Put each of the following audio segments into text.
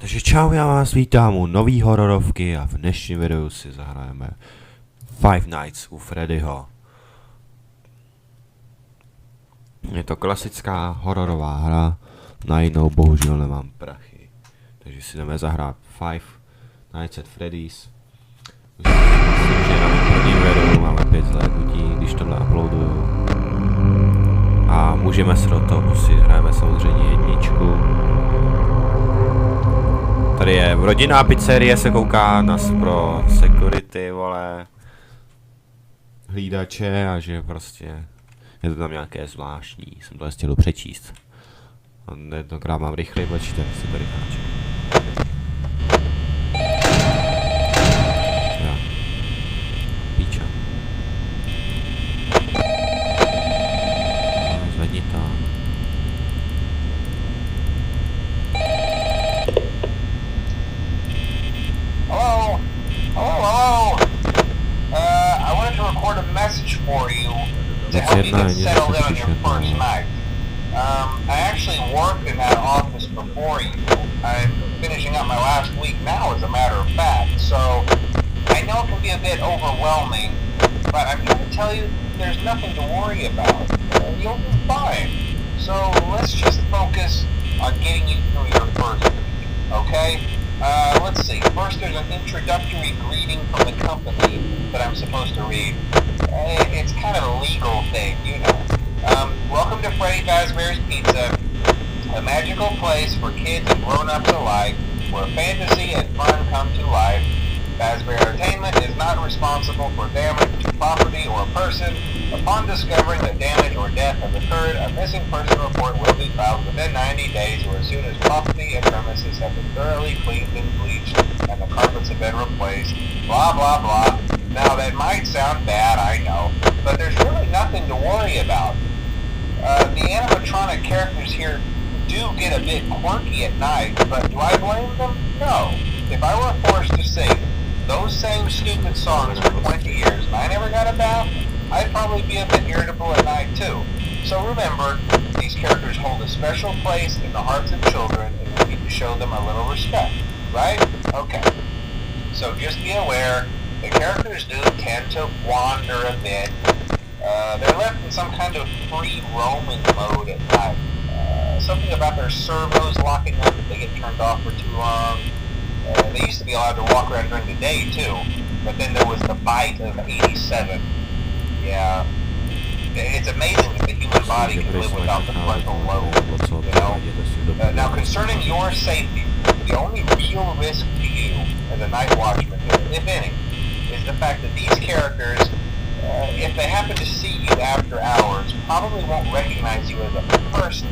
Takže čau, já vás vítám u nový hororovky a v dnešním videu si zahrajeme Five Nights u Freddyho. Je to klasická hororová hra, na jinou bohužel nemám prachy. Takže si jdeme zahrát Five Nights at Freddy's. Myslím, že na mém prvním videu máme 5 zhlédnutí, když tohle uploaduju. A můžeme se do toho pustit, hrajeme samozřejmě jedničku. Tady je rodinná pizzerie, se kouká nás pro security, vole, hlídače a že prostě je to tam nějaké zvláštní, jsem to chtěl přečíst. A tentokrát mám rychlej počítač, si to rycháče. Jo. Píča. No, zvedni to. Hello. I wanted to record a message for you to help you get settled in on your first night. I actually worked in that office before you. I'm finishing up my last week now, as a matter of fact, so I know it can be a bit overwhelming, but I'm here to tell you there's nothing to worry about. You'll be fine. So let's just focus on getting you through your first week, okay? Let's see. First, there's an introductory greeting from the company that I'm supposed to read. It's kind of a legal thing, you know. Welcome to Freddy Fazbear's Pizza, a magical place for kids and grown-ups alike, where fantasy and fun come to life. Fazbear Entertainment is not responsible for damage to property or person. Upon discovering that damage or death has occurred, a missing person report will be filed within 90 days or as soon as property and premises have been thoroughly cleaned and bleached and the carpets have been replaced. Blah, blah, blah. Now that might sound bad, I know, but there's really nothing to worry about. The animatronic characters here do get a bit quirky at night, but do I blame them? No. If I were forced to sing those same stupid songs for 20 years and I never got a bath, I'd probably be a bit irritable at night too. So remember, these characters hold a special place in the hearts of children and we need to show them a little respect, right? Okay. So just be aware, the characters do tend to wander a bit. They're left in some kind of free roaming mode at night. Something about their servos locking up if they get turned off for too long. They used to be allowed to walk around during the day too, but then there was the bite of 87. Yeah, it's amazing that the human body can live without the frontal lobe, you know? Now concerning your safety, the only real risk to you as a night watchman, if any, is the fact that these characters, if they happen to see you after hours, probably won't recognize you as a person.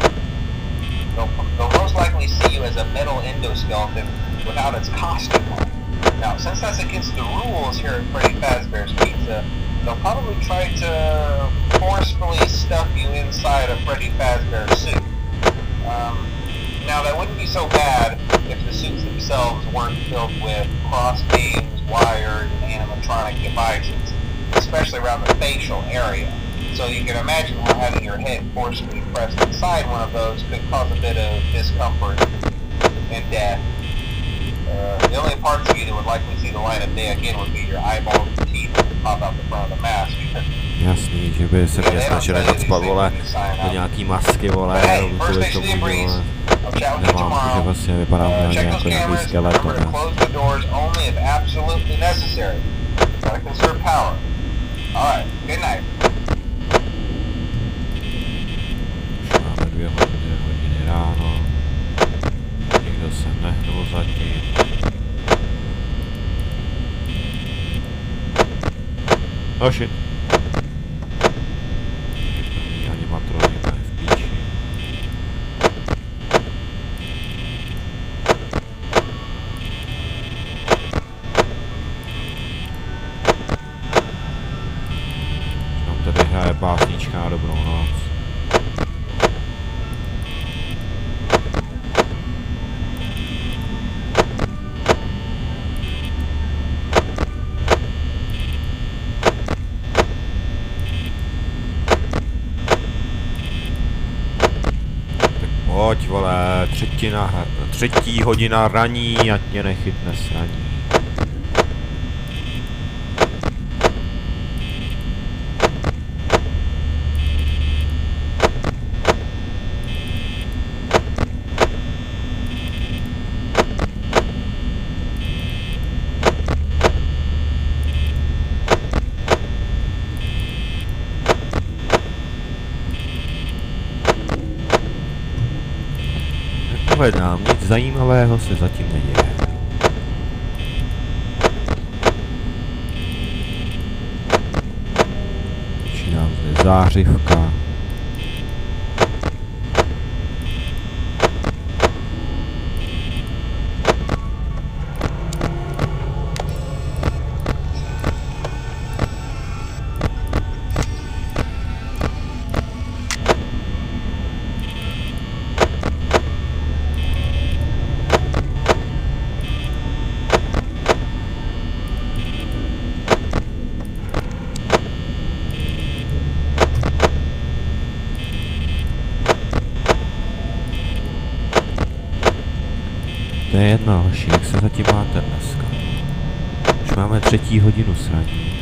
They'll most likely see you as a metal endoskeleton without its costume on. Now, since that's against the rules here at Freddy Fazbear's Pizza, they'll probably try to forcefully stuff you inside a Freddy Fazbear suit. Now, that wouldn't be so bad if the suits themselves weren't filled with cross beams, wires, and animatronic devices, especially around the facial area. So you can imagine how having your head forcefully pressed inside one of those could cause a bit of discomfort and death. The only parts of you that would likely see the light of day again would be your eyeballs and teeth that would pop out the front of the mask. Jasný, že by se mě snažili nacpat, vole, do nějaký masky, vole, kvůli tomu, vole, nemám, že vlastně vypadám jako nějaký skelet, vole. Máme 2 hodiny ráno, nikdo se nehnul zatím. Oh shit. Animatronika je v píči. Tam tady hraje básnička Dobrou noc. Pojď, vole, 3. hodina raní, ať tě nechytne sraní. Povedám, nic zajímavého se zatím neděje. Začíná zde zářivka. To je jedno, hoši, jak se zatím máte dneska? Už máme 3. hodinu sraní.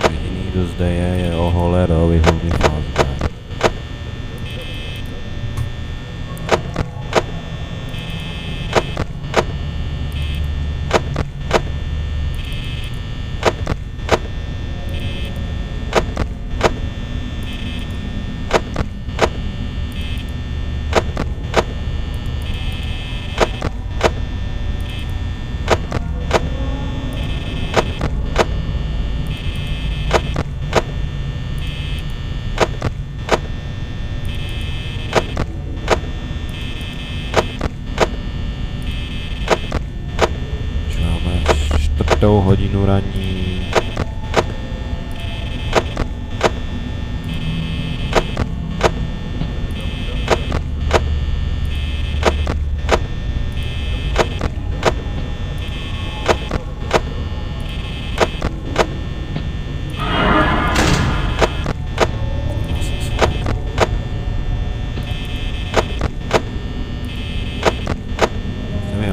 Jediný, kdo zde je Oholero, vyhovný fazbe. Hodinu raní. Tam je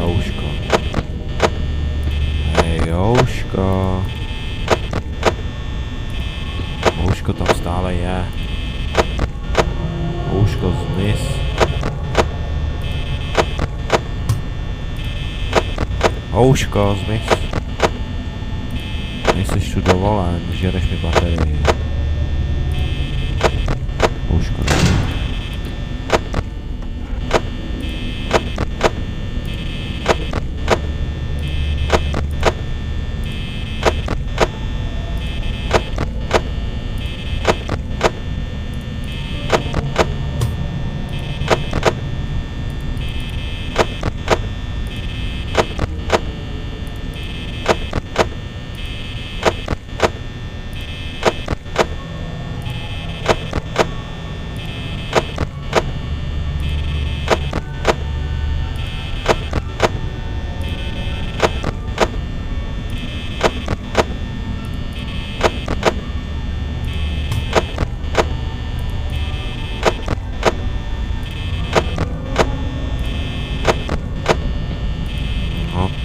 ouško. Ouško tam stále je. Ouško zmiz. Ouško zmiz. Nejseš tu dovolen, žereš mi baterii. Ouško zmiz.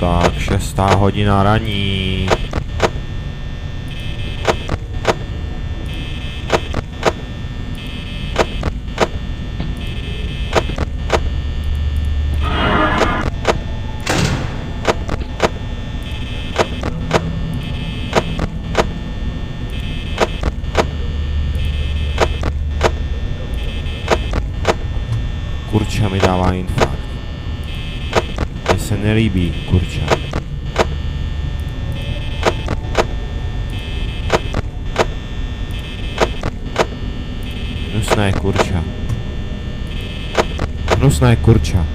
Tak, 6. hodina raní. Kurča mi dává infarkt. Mně se nelíbí kurča. Hnusné kurča. Hnusné kurča.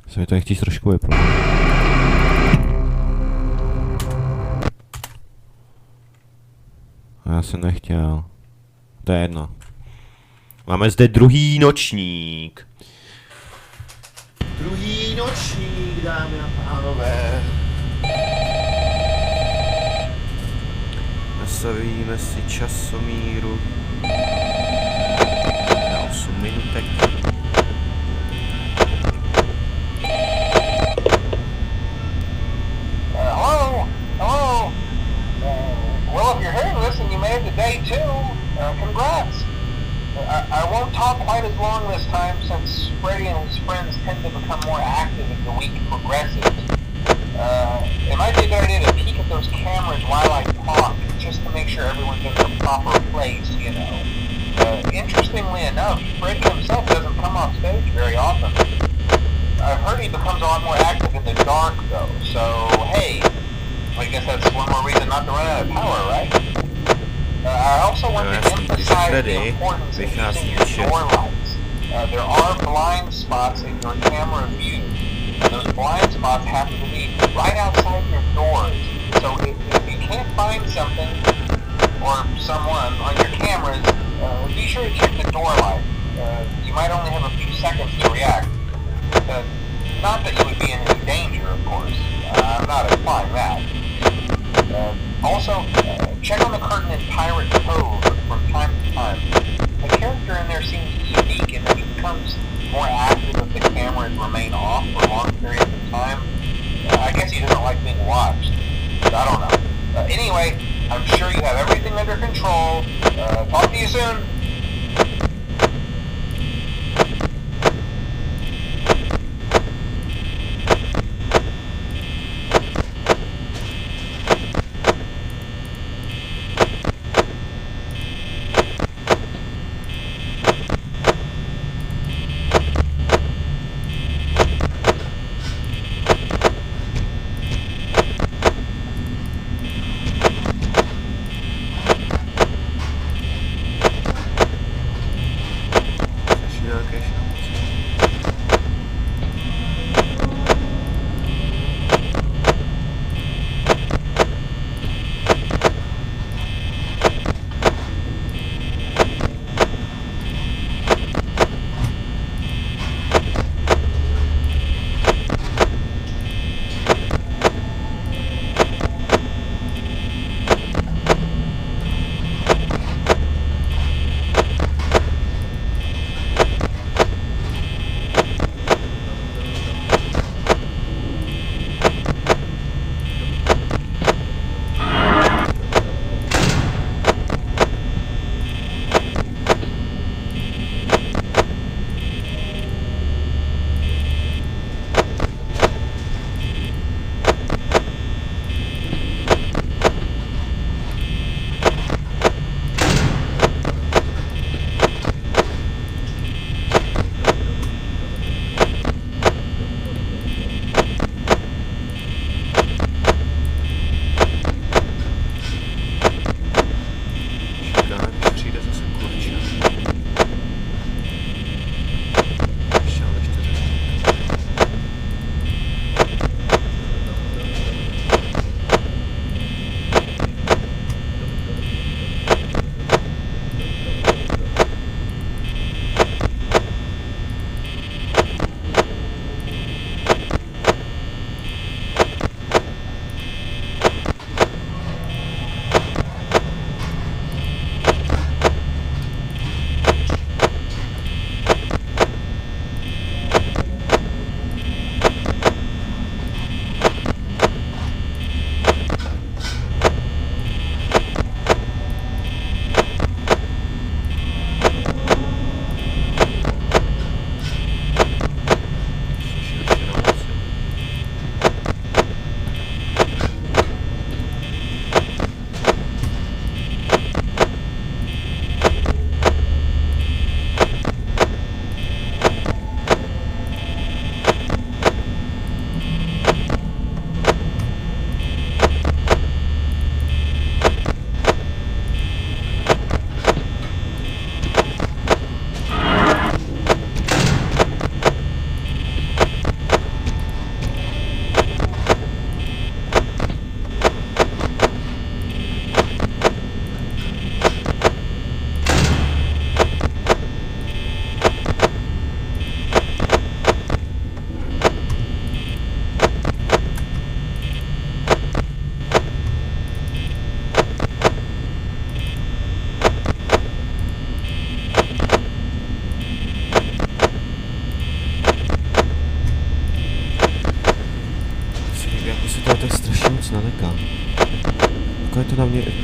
Se mi to nechtějí trošku vypnout. Já jsem nechtěl. To je jedno. Máme zde druhý nočník. Druhý nočník, dámy a pánové. Nastavíme si časomíru na 8 minutek. Hello? Hello? Well, if you're hearing this and you made it to day 2, congrats. I won't talk quite as long this time since Freddy and his friends tend to become more active as the week progresses. It might be a good idea to peek at those cameras while I talk, just to make sure everyone's in the proper place, you know. Interestingly enough, Freddy himself doesn't come off stage very often. I've heard he becomes a lot more active in the dark, though, so hey, I guess that's one more reason not to run out of power, right? I also want to emphasize the importance of using your door lights. There are blind spots in your camera view, and those blind spots happen to be right outside your doors. So if you can't find something or someone on your cameras, be sure to check the door light. You might only have a few seconds to react. Not that you would be in any danger, of course. I'm not implying that. Also, check on the curtain in Pirate Cove from time to time. The character in there seems unique in that he becomes more active if the cameras remain off for long periods of time. I guess he doesn't like being watched. I don't know. Anyway, I'm sure you have everything under control. Talk to you soon.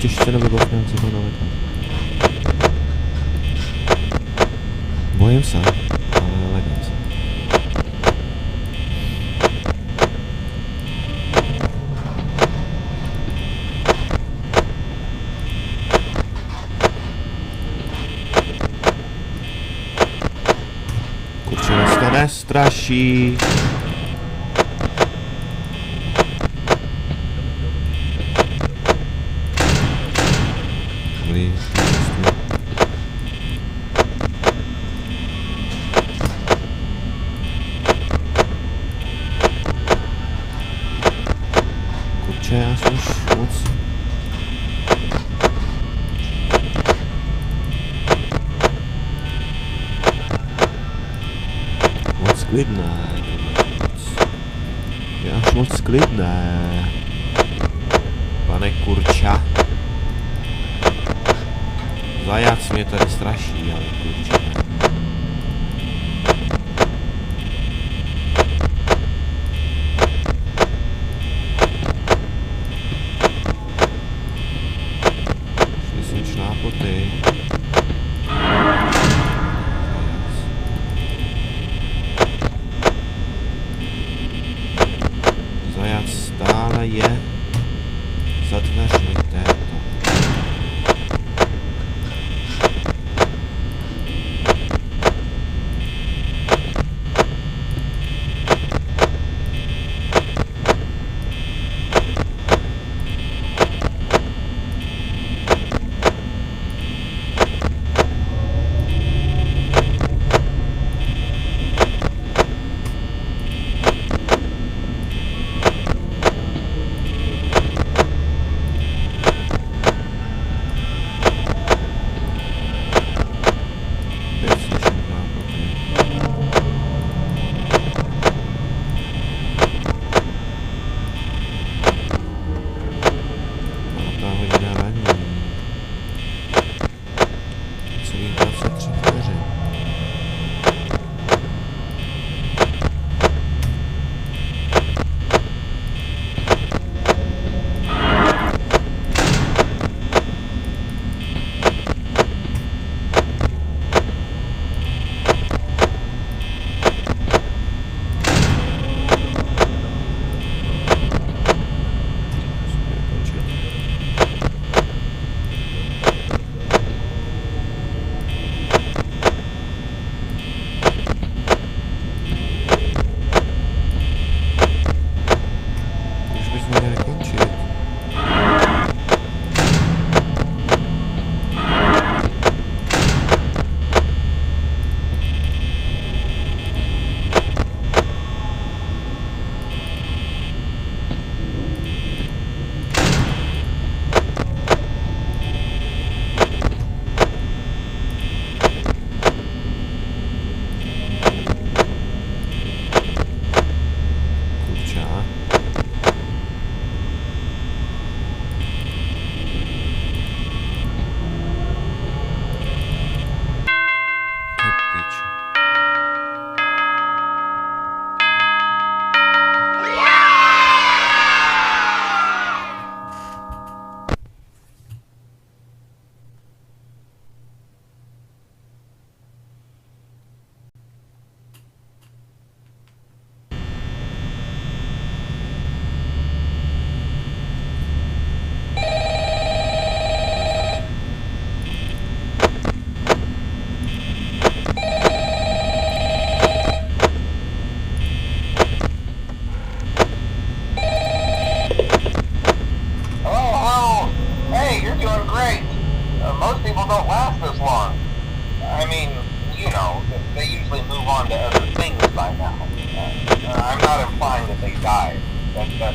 těžce nevybavňám si to naletá. Bojím se, ale legám se. Kurče, nás to nestraší. Kurče, já jsem už moc... Moc klidné. Je až moc klidné. Pane kurča. Zajac mě tady straší, ale kurča ne. Šli jsou šlápoty. Zajac stále je za dveřmi této.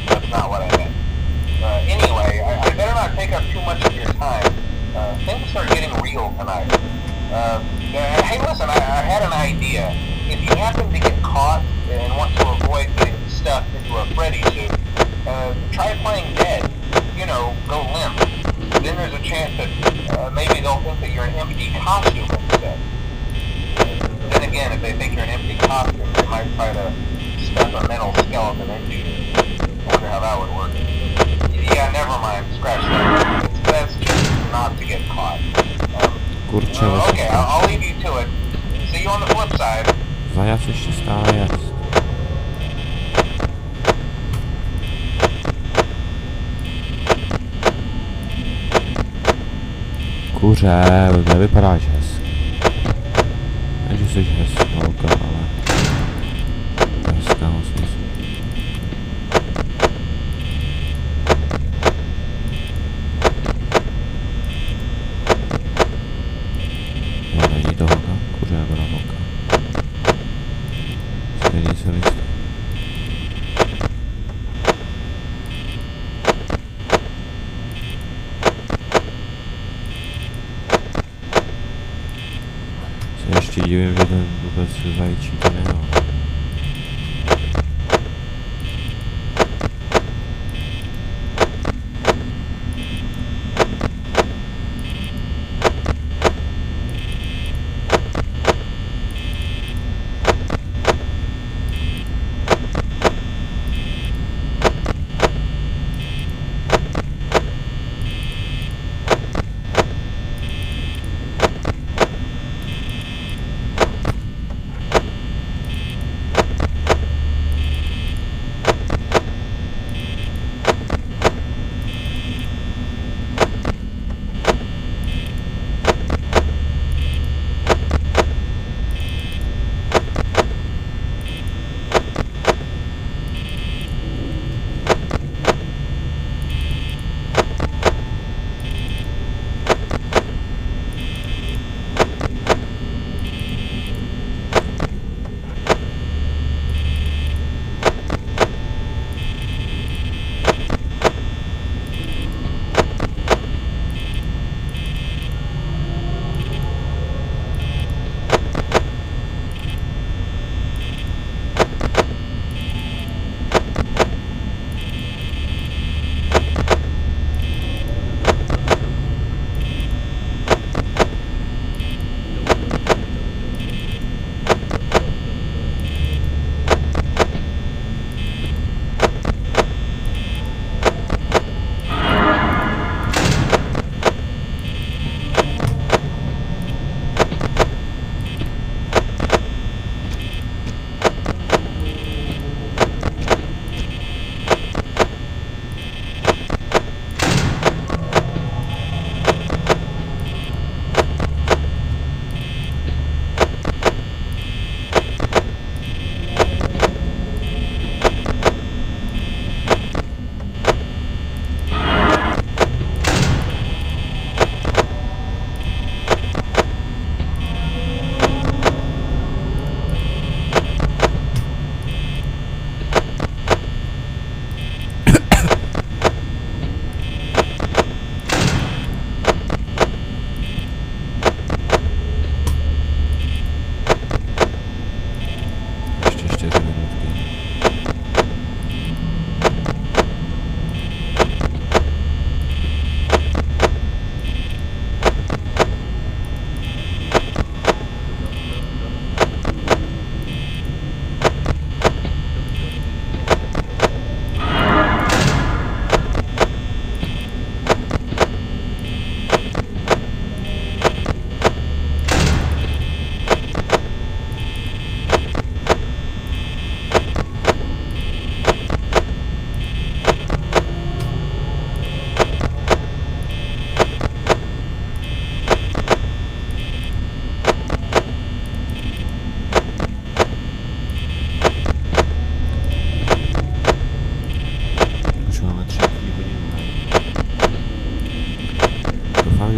That's not what I meant. Anyway, I better not take up too much of your time. Things are getting real tonight. Hey, listen, I had an idea. If you happen to get caught and want to avoid getting stuffed into a Freddy suit, try playing dead. You know, go limp. Then there's a chance that maybe they'll think that you're an empty costume instead. Then again, if they think you're an empty costume, they might try to stuff a mental skeleton into you. I wonder how that would work. Yeah, never mind. Scratch that. best just not to get caught. Kurče, Okay, I'll leave you to it. See you on the flip side. Zajac ještě stále jest. Kuře, nevypadáš hezky. Ne, že jsi hezká holka, ale hezkého smyslu. Jo, není to holka, kuře, byla holka. Stejně se listí. Ještě divím, že ten vůbec zajíčí to nejel.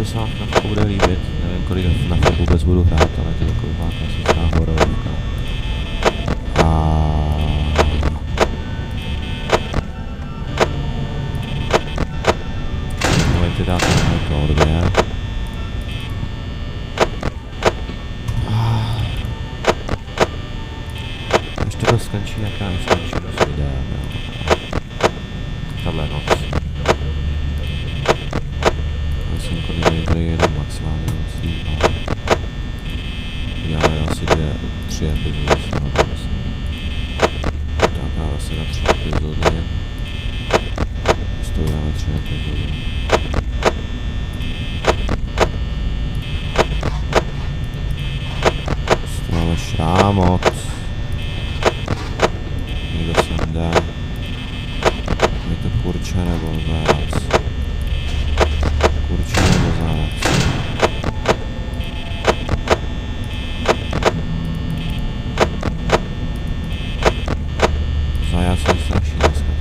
že se vám FNAFku bude líbit. Nevím, kolik FNAFku vůbec budu hrát, ale je to taková klasická hororovka. Můžete dát na odběr. Ještě to skončí, jak já skončím s videem, jo. Tahle noc. Já jsem tady jenom maximálně nocí, ale děláme asi 3 epizody z toho prostě. Tak asi na 3 epizody. Z toho děláme 3 epizody. nemá moc. Někdo sem jde. Je to kurče nebo zajac? Kurče nebo zajac? Zajac je strašný dneska.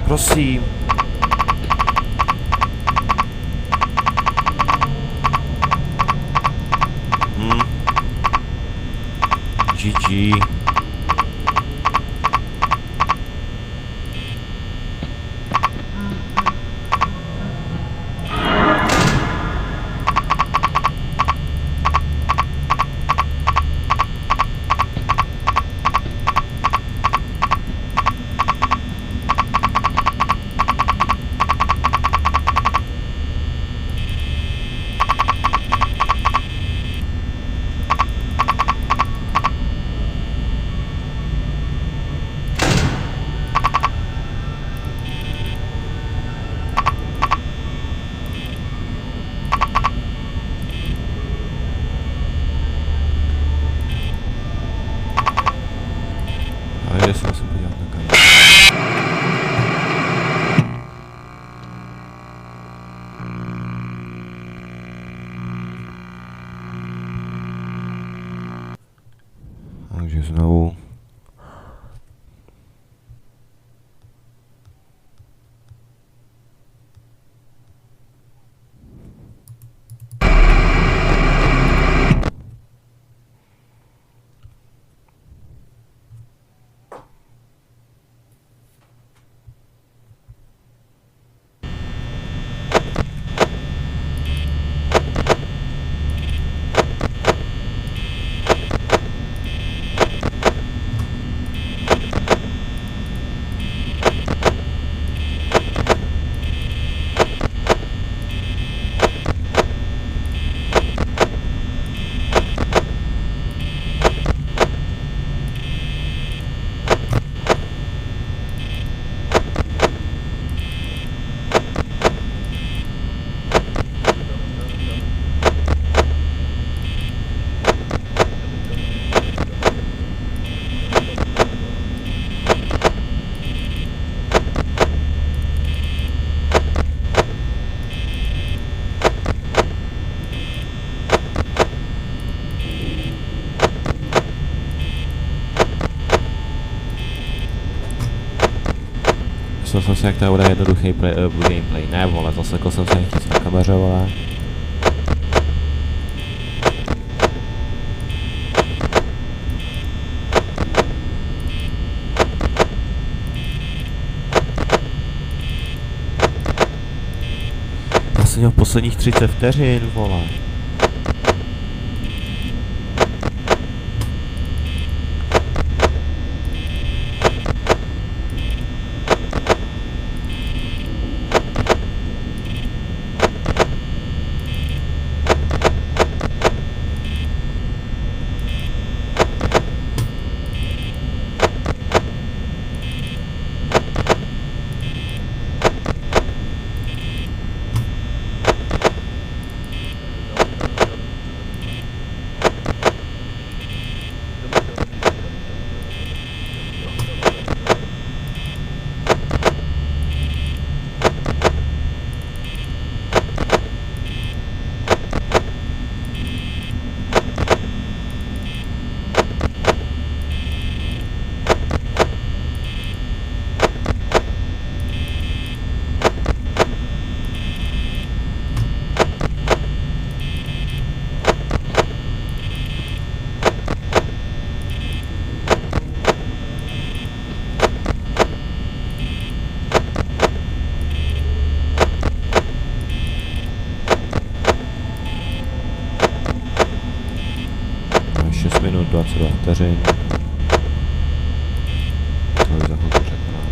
Prosím. GG. Ale se musím podívat na kanále. Takže znovu. Myslel jsem si, jak to bude jednoduchý gameplay. Ne vole, zasekl jsem se chytit na kameře, vole. Já jsem měl posledních 30 vteřin, vole. vteřin. Ale za chvilku překonám.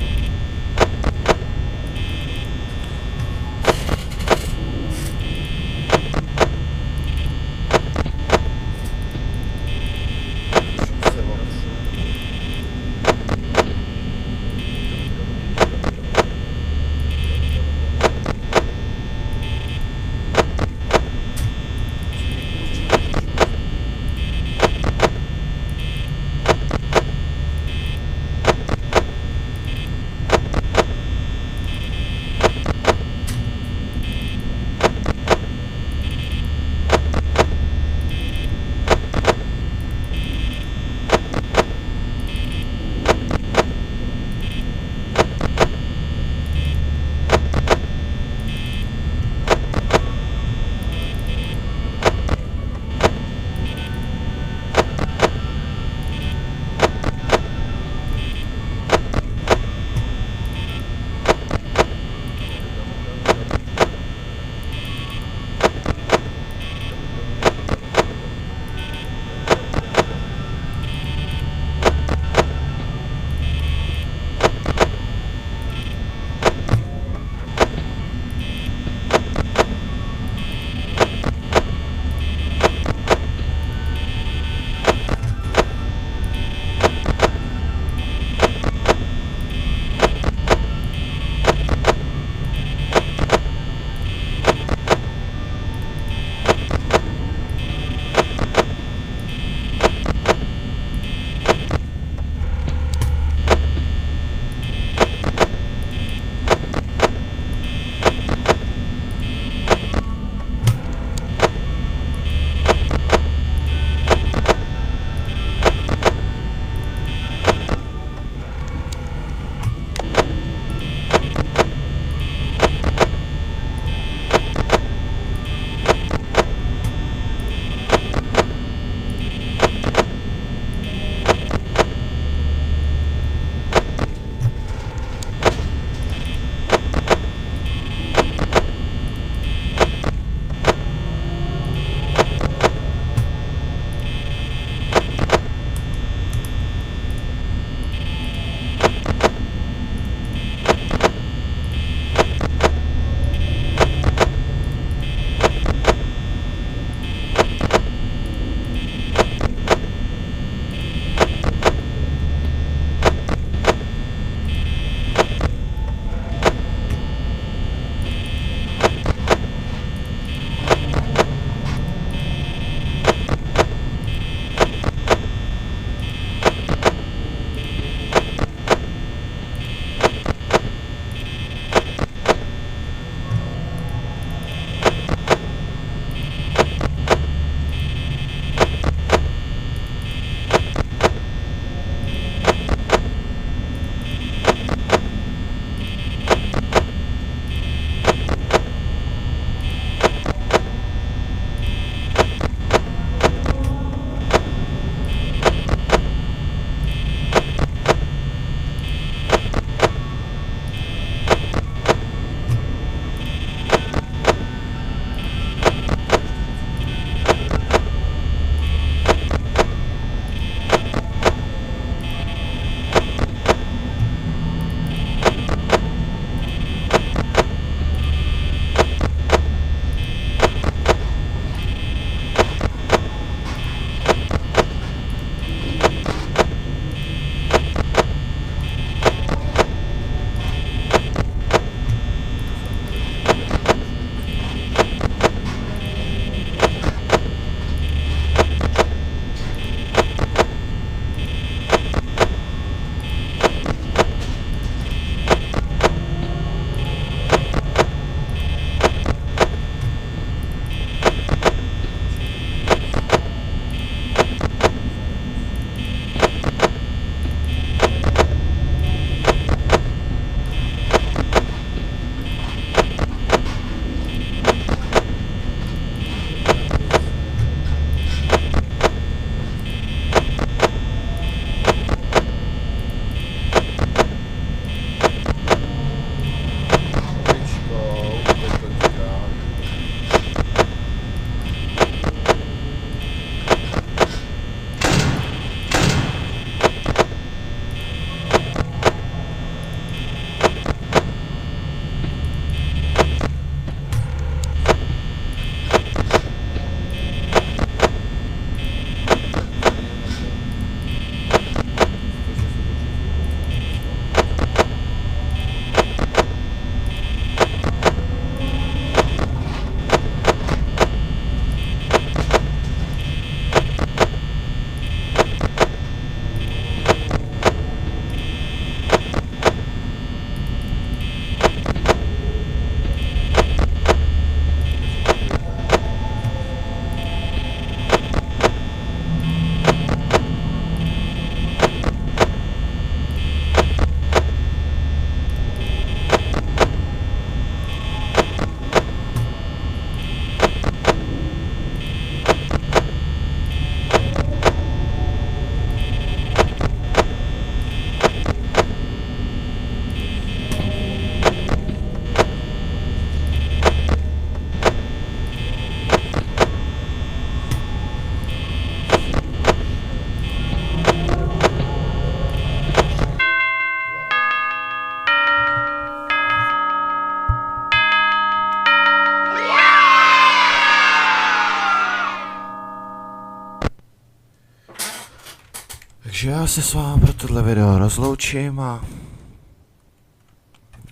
Takže já se s vámi pro tohle video rozloučím a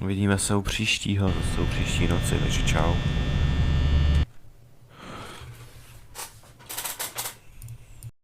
uvidíme se u příštího, zase u příští noci, takže čau.